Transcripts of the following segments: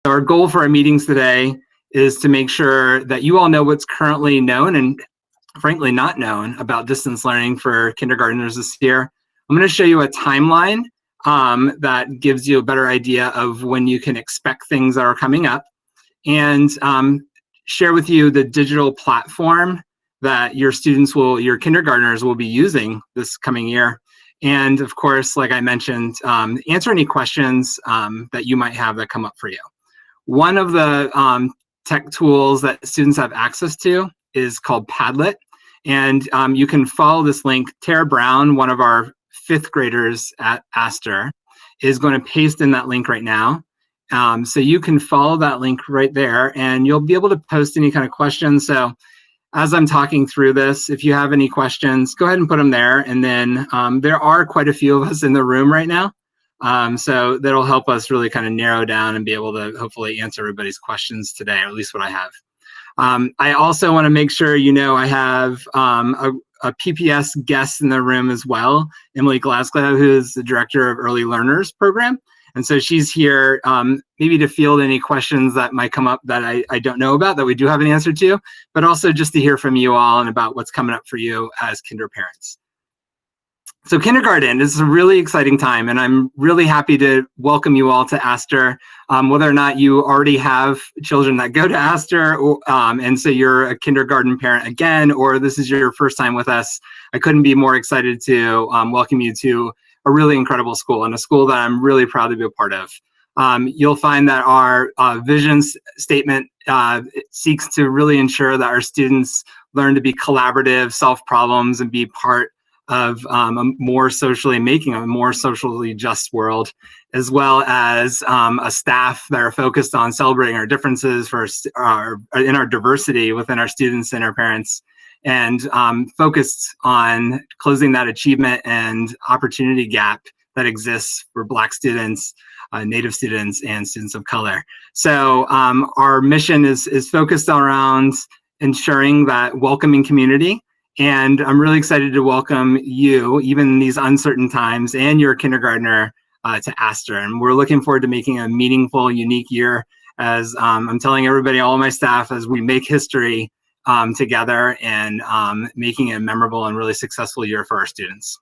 Our goal for our meetings today is to make sure that you all know what's currently known and frankly not known about distance learning for kindergartners this year. I'm going to show you a timeline that gives you a better idea of when you can expect things that are coming up, and share with you the digital platform that your kindergartners will be using this coming year. And of course, like I mentioned, answer any questions that you might have that come up for you. One of the tech tools that students have access to is called Padlet. And you can follow this link. Tara Brown, one of our 5th graders at Astor, is going to paste in that link right now. So you can follow that link right there, and you'll be able to post any kind of questions. So as I'm talking through this, if you have any questions, go ahead and put them there. And then there are quite a few of us in the room right now. So that'll help us really kind of narrow down and be able to hopefully answer everybody's questions today, or at least what I have. I also want to make sure you know I have a PPS guest in the room as well, Emily Glasgow, who is the Director of Early Learners Program. And so she's here maybe to field any questions that might come up that I don't know about, that we do have an answer to, but also just to hear from you all and about what's coming up for you as kinder parents. So kindergarten is a really exciting time, and I'm really happy to welcome you all to Astor. Whether or not you already have children that go to Astor, and so you're a kindergarten parent again, or this is your first time with us, I couldn't be more excited to welcome you to a really incredible school, and a school that I'm really proud to be a part of. You'll find that our vision statement seeks to really ensure that our students learn to be collaborative, solve problems, and be part of making a more socially just world, as well as a staff that are focused on celebrating our differences in our diversity within our students and our parents, and focused on closing that achievement and opportunity gap that exists for Black students, Native students, and students of color. So our mission is focused around ensuring that welcoming community. And I'm really excited to welcome you, even in these uncertain times, and your kindergartner to Astor. And we're looking forward to making a meaningful, unique year, as I'm telling everybody, all of my staff, as we make history together and making a memorable and really successful year for our students.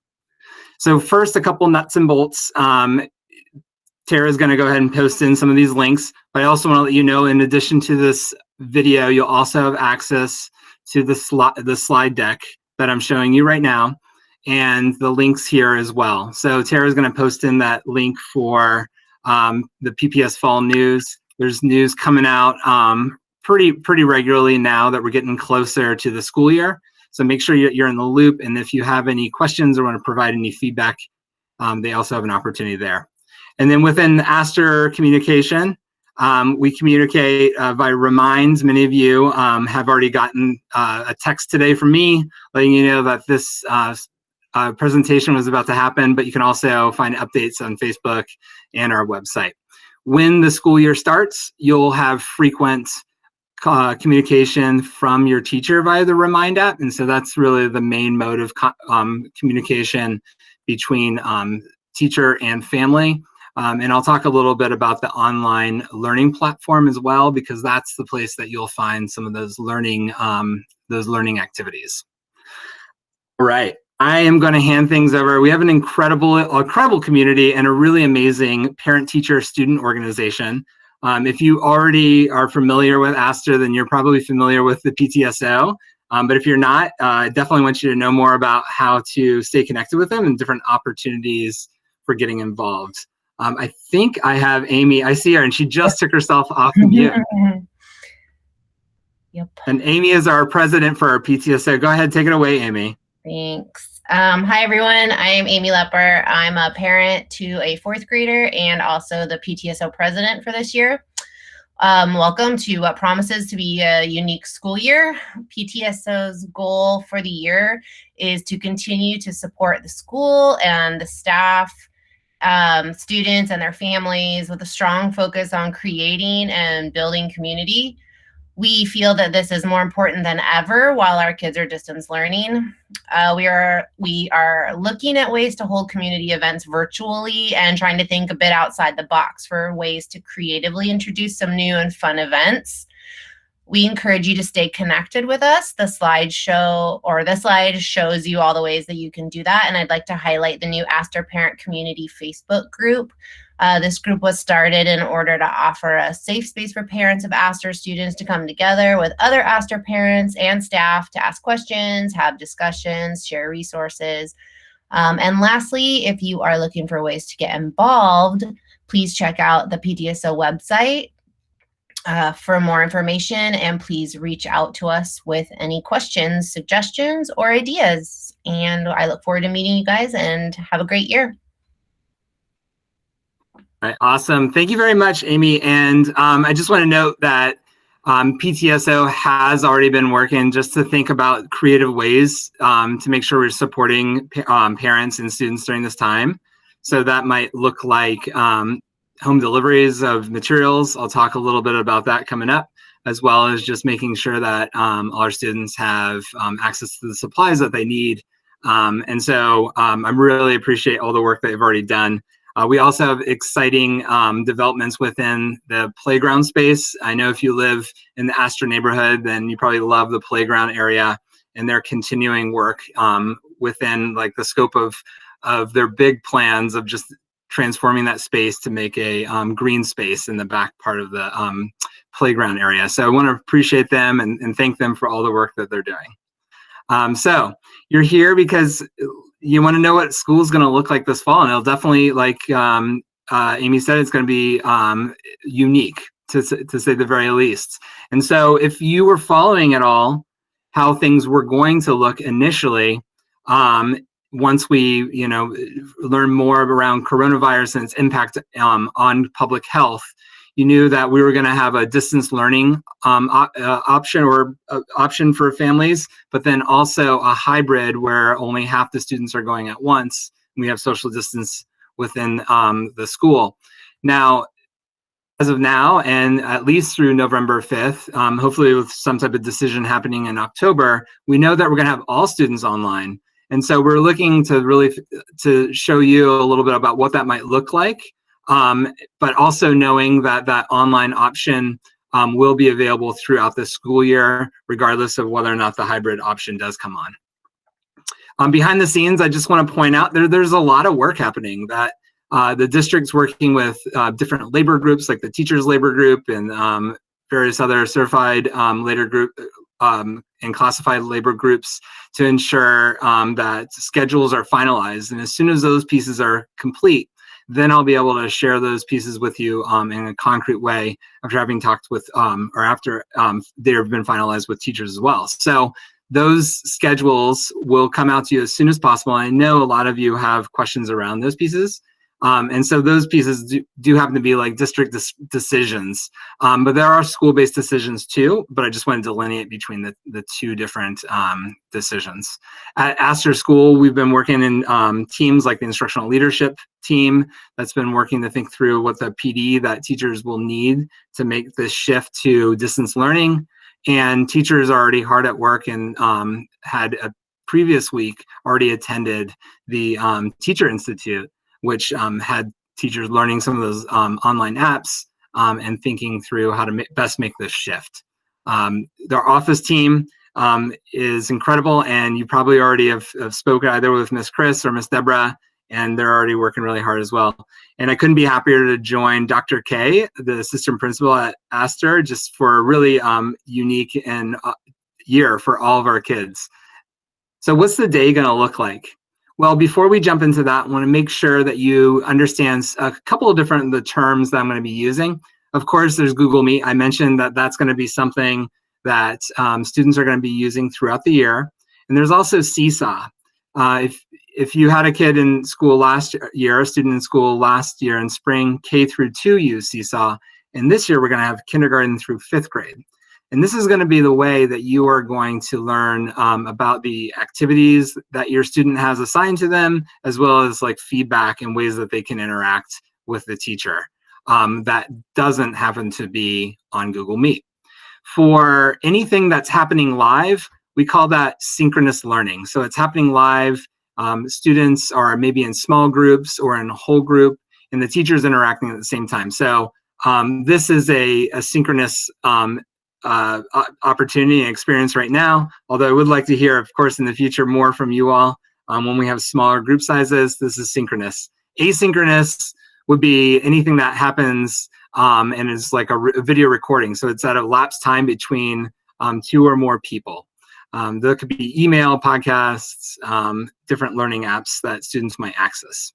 So first, a couple nuts and bolts. Tara's going to go ahead and post in some of these links, but I also want to let you know, in addition to this video, you'll also have access to the slide deck that I'm showing you right now, and the links here as well. So Tara's going to post in that link for the PPS Fall News. There's news coming out pretty regularly now that we're getting closer to the school year. So make sure you're in the loop, and if you have any questions or want to provide any feedback, they also have an opportunity there. And then within the Astor communication, we communicate by reminds. Many of you have already gotten a text today from me letting you know that this presentation was about to happen, but you can also find updates on Facebook and our website. When the school year starts, you'll have frequent communication from your teacher via the Remind app, and so that's really the main mode of communication between teacher and family. And I'll talk a little bit about the online learning platform as well, because that's the place that you'll find some of those learning activities. All right, I am going to hand things over. We have an incredible community and a really amazing parent-teacher-student organization. If you already are familiar with Astor, then you're probably familiar with the PTSO. But if you're not, I definitely want you to know more about how to stay connected with them and different opportunities for getting involved. I think I have Amy. I see her, and she just took herself off mute. Yep. And Amy is our president for our PTSO. Go ahead, take it away, Amy. Thanks. Hi, everyone. I am Amy Lepper. I'm a parent to a 4th grader and also the PTSO president for this year. Welcome to what promises to be a unique school year. PTSO's goal for the year is to continue to support the school and the staff, students and their families, with a strong focus on creating and building community. We feel that this is more important than ever while our kids are distance learning. We are looking at ways to hold community events virtually and trying to think a bit outside the box for ways to creatively introduce some new and fun events. We encourage you to stay connected with us. The slide shows you all the ways that you can do that. And I'd like to highlight the new Astor Parent Community Facebook group. This group was started in order to offer a safe space for parents of Astor students to come together with other Astor parents and staff to ask questions, have discussions, share resources. And lastly, if you are looking for ways to get involved, please check out the PTSO website for more information, and please reach out to us with any questions, suggestions, or ideas. And I look forward to meeting you guys, and have a great year. All right, awesome. Thank you very much, Amy. And I just want to note that PTSO has already been working just to think about creative ways to make sure we're supporting parents and students during this time. So that might look like home deliveries of materials. I'll talk a little bit about that coming up, as well as just making sure that all our students have access to the supplies that they need. And so I really appreciate all the work that you've already done. We also have exciting developments within the playground space. I know if you live in the Astor neighborhood, then you probably love the playground area, and they're continuing work within like the scope of their big plans of just transforming that space to make a green space in the back part of the playground area. So I want to appreciate them and thank them for all the work that they're doing. So you're here because you want to know what school is going to look like this fall, and it'll definitely, like Amy said, it's going to be unique to say the very least. And so if you were following at all how things were going to look initially, once we learn more around coronavirus and its impact on public health, you knew that we were going to have a distance learning option for families, but then also a hybrid where only half the students are going at once. We have social distance within the school. Now, as of now, and at least through November 5th, hopefully with some type of decision happening in October, we know that we're going to have all students online. And so we're looking to really to show you a little bit about what that might look like. But also knowing that that online option will be available throughout the school year, regardless of whether or not the hybrid option does come on. Behind the scenes, I just want to point out there's a lot of work happening that the district's working with different labor groups, like the teachers' labor group and various other certified labor group and classified labor groups to ensure that schedules are finalized. And as soon as those pieces are complete, then I'll be able to share those pieces with you in a concrete way after having talked with, or after they've been finalized with teachers as well. So those schedules will come out to you as soon as possible. I know a lot of you have questions around those pieces. And so those pieces do happen to be like district decisions, but there are school-based decisions too, but I just want to delineate between the two different decisions. At Astor School, we've been working in teams like the instructional leadership team that's been working to think through what the PD that teachers will need to make this shift to distance learning. And teachers are already hard at work and had a previous week already attended the Teacher Institute, which had teachers learning some of those online apps and thinking through how to best make this shift. Their office team is incredible, and you probably already have spoken either with Miss Chris or Miss Deborah, and they're already working really hard as well. And I couldn't be happier to join Dr. K, the assistant principal at Astor, just for a really unique and year for all of our kids. So what's the day going to look like? Well, before we jump into that, I want to make sure that you understand a couple of the terms that I'm going to be using. Of course, there's Google Meet. I mentioned that that's going to be something that students are going to be using throughout the year. And there's also Seesaw. If you had a kid in school last year, a student in school last year in spring, K through 2 use Seesaw. And this year, we're going to have kindergarten through 5th grade. And this is going to be the way that you are going to learn about the activities that your student has assigned to them, as well as like feedback and ways that they can interact with the teacher. That doesn't happen to be on Google Meet. For anything that's happening live, we call that synchronous learning. So it's happening live. Students are maybe in small groups or in a whole group, and the teacher's interacting at the same time. So this is a synchronous opportunity and experience right now, although I would like to hear, of course, in the future more from you all. When we have smaller group sizes, this is synchronous. Asynchronous would be anything that happens and is like a video recording. So it's at a lapsed time between 2 or more people. There could be email, podcasts, different learning apps that students might access.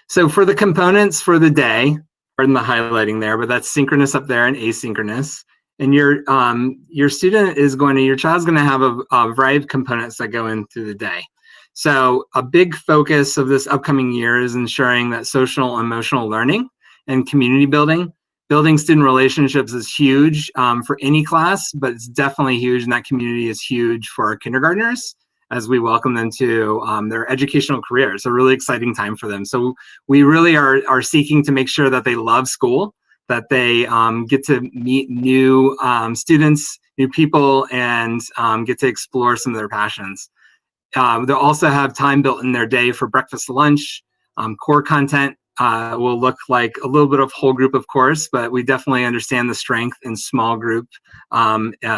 So for the components for the day, pardon the highlighting there, but that's synchronous up there and asynchronous. And your student is going to, your child's going to have a variety of components that go in through the day. So a big focus of this upcoming year is ensuring that social and emotional learning and community building. Building student relationships is huge for any class, but it's definitely huge, and that community is huge for our kindergartners as we welcome them to their educational career. It's a really exciting time for them. So we really are seeking to make sure that they love school, that they get to meet new students, new people, and get to explore some of their passions. They'll also have time built in their day for breakfast, lunch. Core content will look like a little bit of whole group, of course, but we definitely understand the strength in small group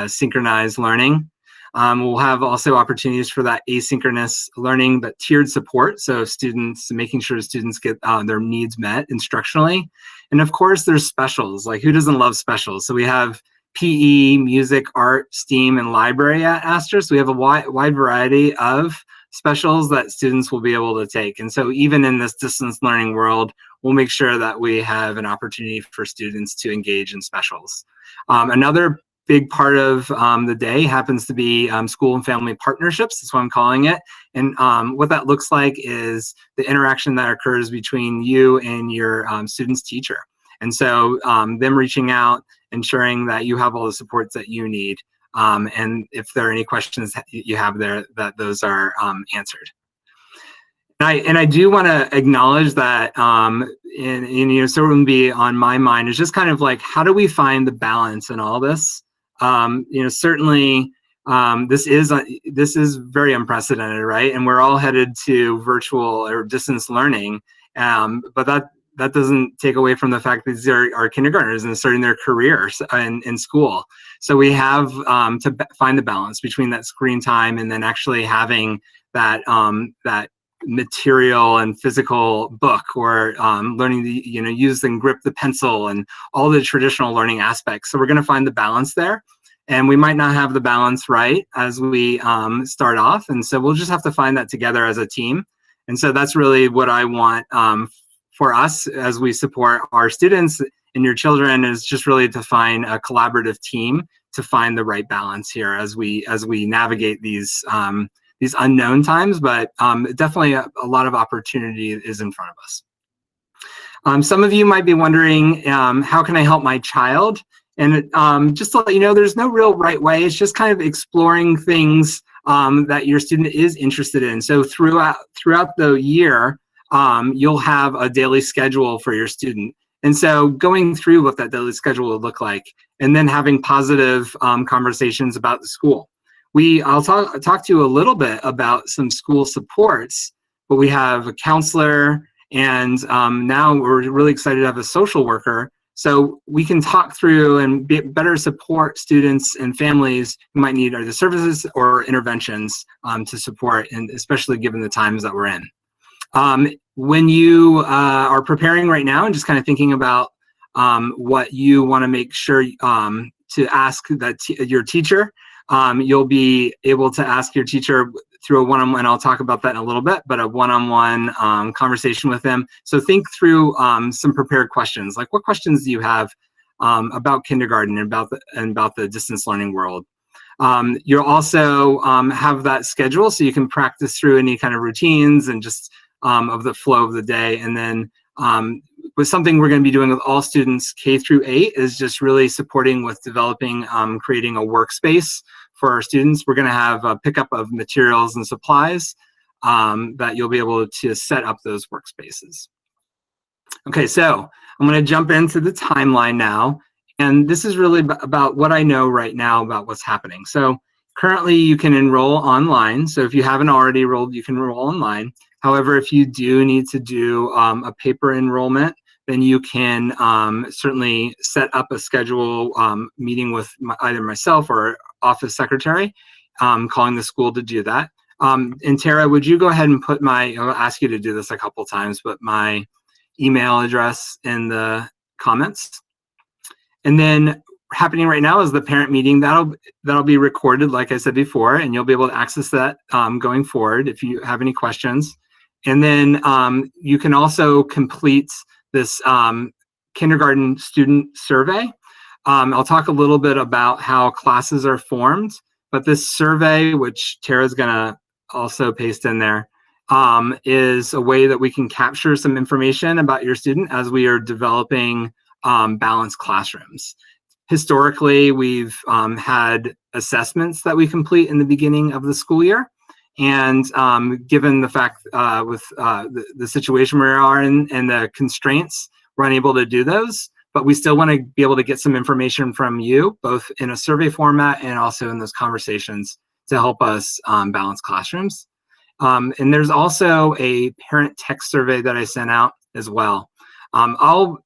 synchronized learning. We'll have also opportunities for that asynchronous learning, but tiered support. So students, making sure students get their needs met instructionally. And of course, there's specials. Like, who doesn't love specials? So we have PE, music, art, STEAM, and library at Astor. So we have a wide variety of specials that students will be able to take. And so even in this distance learning world, we'll make sure that we have an opportunity for students to engage in specials. Another big part of the day happens to be school and family partnerships. That's what I'm calling it. And what that looks like is the interaction that occurs between you and your student's teacher. And so them reaching out, ensuring that you have all the supports that you need. And if there are any questions that you have there, that those are answered. And I do want to acknowledge that, certainly be on my mind is just kind of like, how do we find the balance in all this? Certainly this is very unprecedented, right? And we're all headed to virtual or distance learning, but that doesn't take away from the fact that these are our kindergartners and starting their careers in school. So we have to find the balance between that screen time and then actually having that that material and physical book, or learning to use and grip the pencil and all the traditional learning aspects. So we're going to find the balance there, and we might not have the balance right as we start off, and so we'll just have to find that together as a team. And so that's really what I want for us as we support our students and your children, is just really to find a collaborative team to find the right balance here as we navigate these unknown times, but definitely a lot of opportunity is in front of us. Some of you might be wondering, how can I help my child? And just to let you know, there's no real right way. It's just kind of exploring things that your student is interested in. So throughout the year, you'll have a daily schedule for your student. And so going through what that daily schedule would look like, and then having positive conversations about the school. I'll talk to you a little bit about some school supports, but we have a counselor, and now we're really excited to have a social worker, so we can talk through and better support students and families who might need either services or interventions to support, and especially given the times that we're in. When you are preparing right now and just kind of thinking about what you want to make sure to ask your teacher, you'll be able to ask your teacher through a one-on-one. I'll talk about that in a little bit, but a one-on-one conversation with them. So think through some prepared questions, like what questions do you have about kindergarten and about the distance learning world. You'll also have that schedule so you can practice through any kind of routines and just of the flow of the day. And then with something we're going to be doing with all students K through 8 is just really supporting with developing, creating a workspace for our students. We're going to have a pickup of materials and supplies that you'll be able to set up those workspaces. Okay, so I'm going to jump into the timeline now. And this is really about what I know right now about what's happening. So currently you can enroll online. So if you haven't already enrolled, you can enroll online. However, if you do need to do a paper enrollment, then you can certainly set up a schedule meeting with either myself or office secretary, calling the school to do that. And Tara, would you go ahead and put I'll ask you to do this a couple times, but my email address in the comments. And then happening right now is the parent meeting. That'll be recorded, like I said before, and you'll be able to access that going forward if you have any questions. And then you can also complete this kindergarten student survey. I'll talk a little bit about how classes are formed, but this survey, which Tara's gonna also paste in there, is a way that we can capture some information about your student as we are developing balanced classrooms. Historically, we've had assessments that we complete in the beginning of the school year. And given the fact with the situation we are in and the constraints, we're unable to do those. But we still want to be able to get some information from you, both in a survey format and also in those conversations to help us balance classrooms. And there's also a parent text survey that I sent out as well.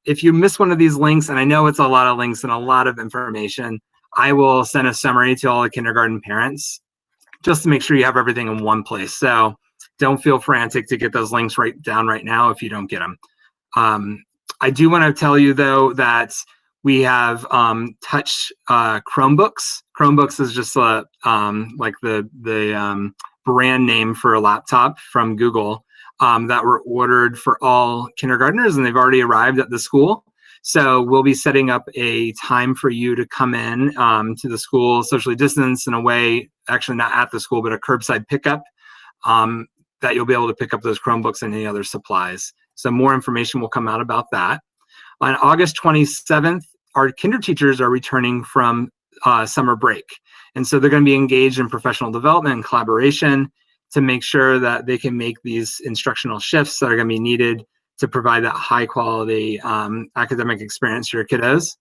If you miss one of these links, and I know it's a lot of links and a lot of information, I will send a summary to all the kindergarten parents just to make sure you have everything in one place. So don't feel frantic to get those links right now if you don't get them. I do want to tell you though that we have touch Chromebooks. Chromebooks is just like the brand name for a laptop from Google that were ordered for all kindergartners, and they've already arrived at the school. So we'll be setting up a time for you to come in to the school, socially distanced in a way, actually not at the school, but a curbside pickup, that you'll be able to pick up those Chromebooks and any other supplies. So more information will come out about that. On August 27th, our kinder teachers are returning from summer break. And so they're going to be engaged in professional development and collaboration to make sure that they can make these instructional shifts that are going to be needed to provide that high quality academic experience to your kiddos.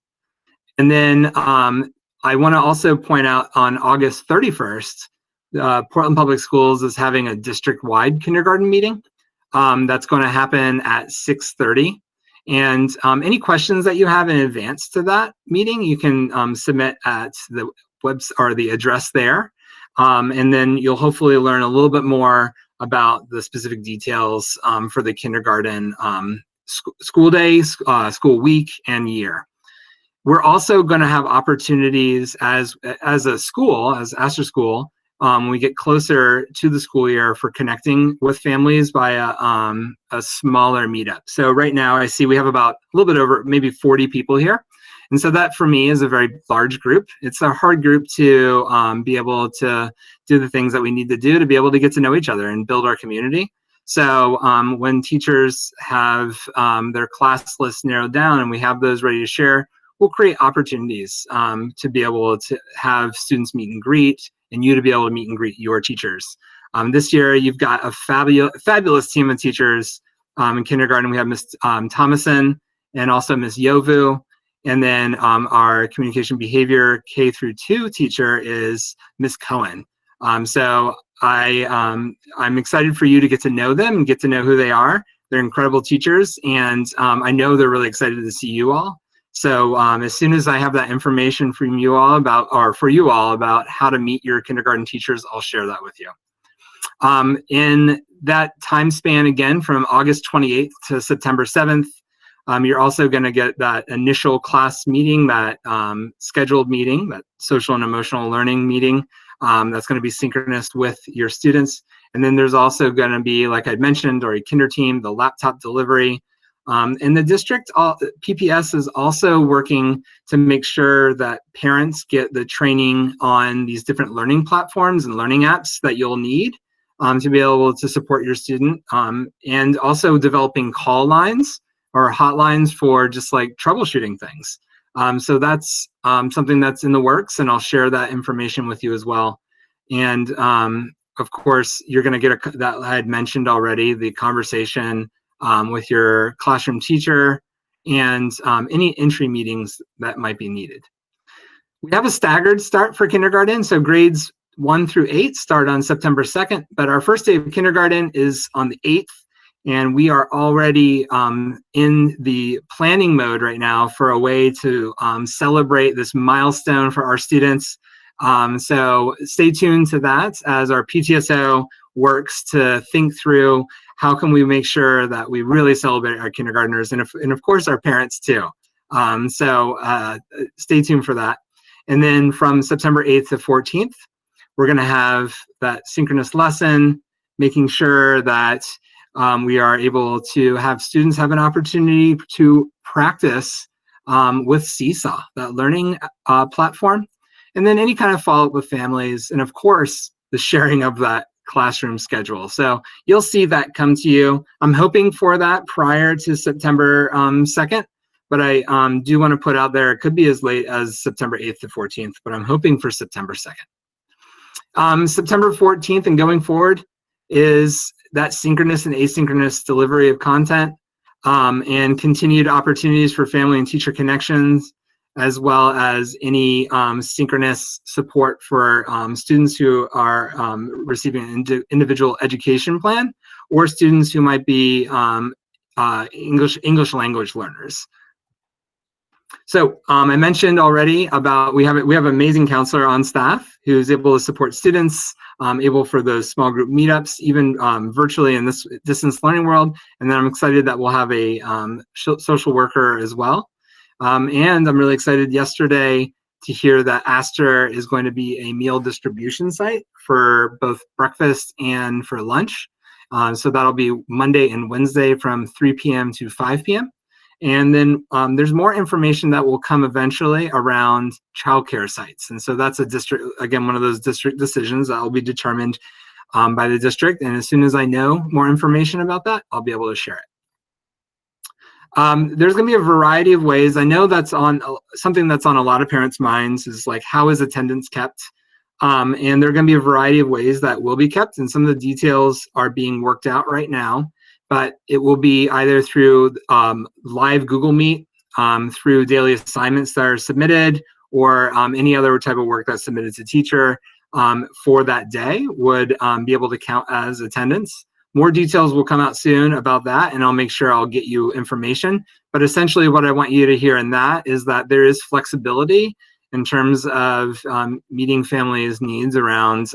And then I want to also point out on August 31st, Portland Public Schools is having a district-wide kindergarten meeting. That's going to happen at 6:30. And any questions that you have in advance to that meeting, you can submit at the website or the address there. And then you'll hopefully learn a little bit more about the specific details for the kindergarten school day, school week, and year. We're also going to have opportunities as a school, as Astor School, when we get closer to the school year for connecting with families via a smaller meetup. So right now I see we have about a little bit over maybe 40 people here. And so that for me is a very large group. It's a hard group to be able to do the things that we need to do to be able to get to know each other and build our community. So when teachers have their class lists narrowed down and we have those ready to share, we'll create opportunities to be able to have students meet and greet, and you to be able to meet and greet your teachers. This year, you've got a fabulous team of teachers. In kindergarten, we have Ms. Thomason and also Ms. Yovu. And then our communication behavior K-2 teacher is Ms. Cohen. So I'm excited for you to get to know them and get to know who they are. They're incredible teachers, and I know they're really excited to see you all. So as soon as I have that information from you all about, or for you all about how to meet your kindergarten teachers, I'll share that with you. In that time span, again, from August 28th to September 7th, you're also going to get that initial class meeting, that scheduled meeting, that social and emotional learning meeting that's going to be synchronous with your students. And then there's also going to be, like I mentioned, or a kinder team, the laptop delivery. And the district, PPS is also working to make sure that parents get the training on these different learning platforms and learning apps that you'll need to be able to support your student, and also developing call lines or hotlines for just like troubleshooting things. So that's something that's in the works, and I'll share that information with you as well. And of course, you're going to get that I had mentioned already, the conversation with your classroom teacher and any entry meetings that might be needed. We have a staggered start for kindergarten, so grades 1 through 8 start on September 2nd, but our first day of kindergarten is on the 8th, and we are already in the planning mode right now for a way to celebrate this milestone for our students. So stay tuned to that as our PTSO works to think through how can we make sure that we really celebrate our kindergartners and of course our parents too. So stay tuned for that. And then from September 8th to 14th, we're going to have that synchronous lesson, making sure that we are able to have students have an opportunity to practice with Seesaw, that learning platform, and then any kind of follow-up with families, and of course, the sharing of that classroom schedule. So you'll see that come to you. I'm hoping for that prior to September 2nd. But I do want to put out there, it could be as late as September 8th to 14th, but I'm hoping for September 2nd. September 14th and going forward is that synchronous and asynchronous delivery of content and continued opportunities for family and teacher connections, as well as any synchronous support for students who are receiving an individual education plan or students who might be English language learners. So I mentioned already about we have an amazing counselor on staff who's able to support students, able for those small group meetups, even virtually in this distance learning world. And then I'm excited that we'll have a social worker as well. And I'm really excited yesterday to hear that Astor is going to be a meal distribution site for both breakfast and for lunch. So that'll be Monday and Wednesday from 3 p.m. to 5 p.m. And then there's more information that will come eventually around childcare sites. And so that's a district, again, one of those district decisions that will be determined by the district. And as soon as I know more information about that, I'll be able to share it. There's going to be a variety of ways. I know that's on something that's on a lot of parents' minds is like, how is attendance kept? And there are going to be a variety of ways that will be kept. And some of the details are being worked out right now. But it will be either through live Google Meet, through daily assignments that are submitted, or any other type of work that's submitted to teacher for that day would be able to count as attendance. More details will come out soon about that, and I'll make sure I'll get you information. But essentially what I want you to hear in that is that there is flexibility in terms of meeting families' needs around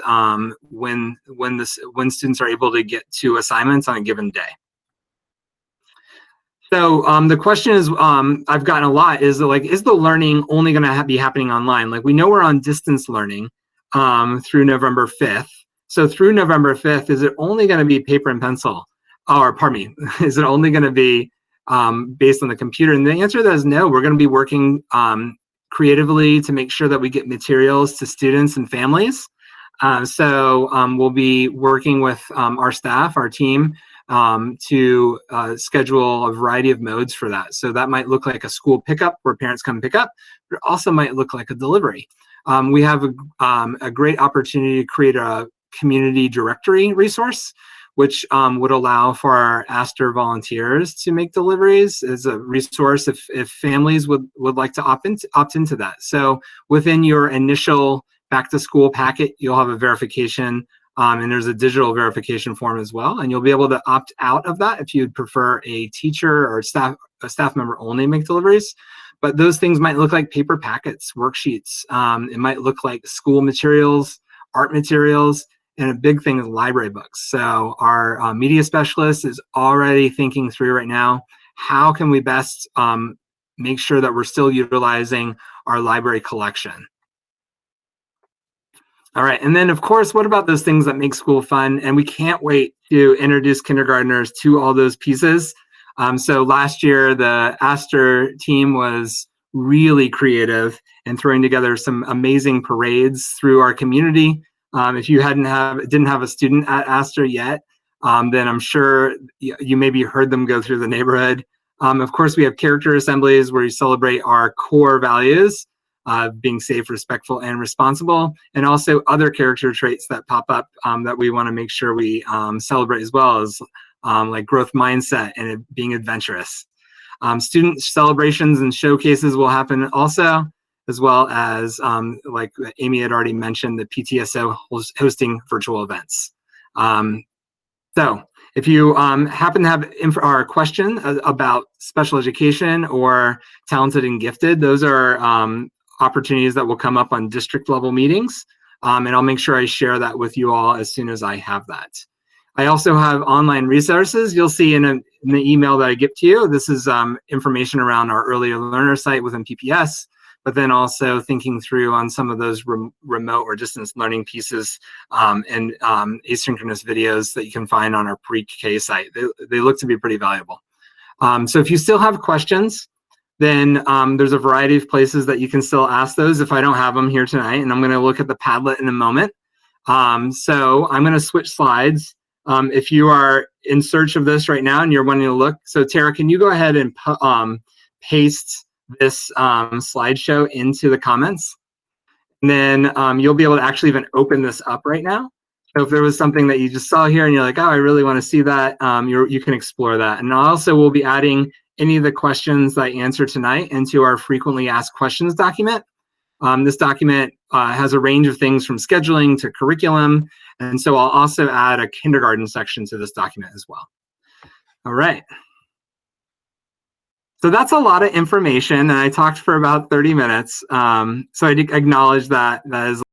when students are able to get to assignments on a given day. So the question is, I've gotten a lot, is like, is the learning only going to be happening online? Like, we know we're on distance learning through November 5th. So through November 5th, is it only going to be paper and pencil? Or pardon me, is it only going to be based on the computer? And the answer to that is no. We're going to be working creatively to make sure that we get materials to students and families. So we'll be working with our staff, our team, to schedule a variety of modes for that. So that might look like a school pickup where parents come pick up, but it also might look like a delivery. We have a great opportunity to create a community directory resource, which would allow for our Astor volunteers to make deliveries as a resource if families would like to opt into that. So within your initial back to school packet, you'll have a verification and there's a digital verification form as well. And you'll be able to opt out of that if you'd prefer a teacher or a staff member only make deliveries. But those things might look like paper packets, worksheets. It might look like school materials, art materials, and a big thing is library books. So our media specialist is already thinking through right now, how can we best make sure that we're still utilizing our library collection? All right, and then of course, what about those things that make school fun? And we can't wait to introduce kindergartners to all those pieces. So last year, the Astor team was really creative in throwing together some amazing parades through our community. If you didn't have a student at Astor yet, then I'm sure you maybe heard them go through the neighborhood. Of course, we have character assemblies where you celebrate our core values, being safe, respectful, and responsible, and also other character traits that pop up that we want to make sure we celebrate as well, as like growth mindset and being adventurous. Student celebrations and showcases will happen also, as well as, like Amy had already mentioned, the PTSO hosting virtual events. So if you happen to have a question about special education or talented and gifted, those are opportunities that will come up on district level meetings. And I'll make sure I share that with you all as soon as I have that. I also have online resources. You'll see in the email that I get to you. This is information around our earlier learner site within PPS, but then also thinking through on some of those remote or distance learning pieces and asynchronous videos that you can find on our pre-K site. They look to be pretty valuable. So if you still have questions, then there's a variety of places that you can still ask those if I don't have them here tonight. And I'm going to look at the Padlet in a moment. So I'm going to switch slides. If you are in search of this right now and you're wanting to look, so Tara, can you go ahead and paste this slideshow into the comments? And then you'll be able to actually even open this up right now. So if there was something that you just saw here and you're like, oh, I really want to see that, you can explore that. And also we'll be adding any of the questions that I answer tonight into our frequently asked questions document. This document has a range of things from scheduling to curriculum. And so I'll also add a kindergarten section to this document as well. All right. So that's a lot of information, and I talked for about 30 minutes. So I acknowledge that that is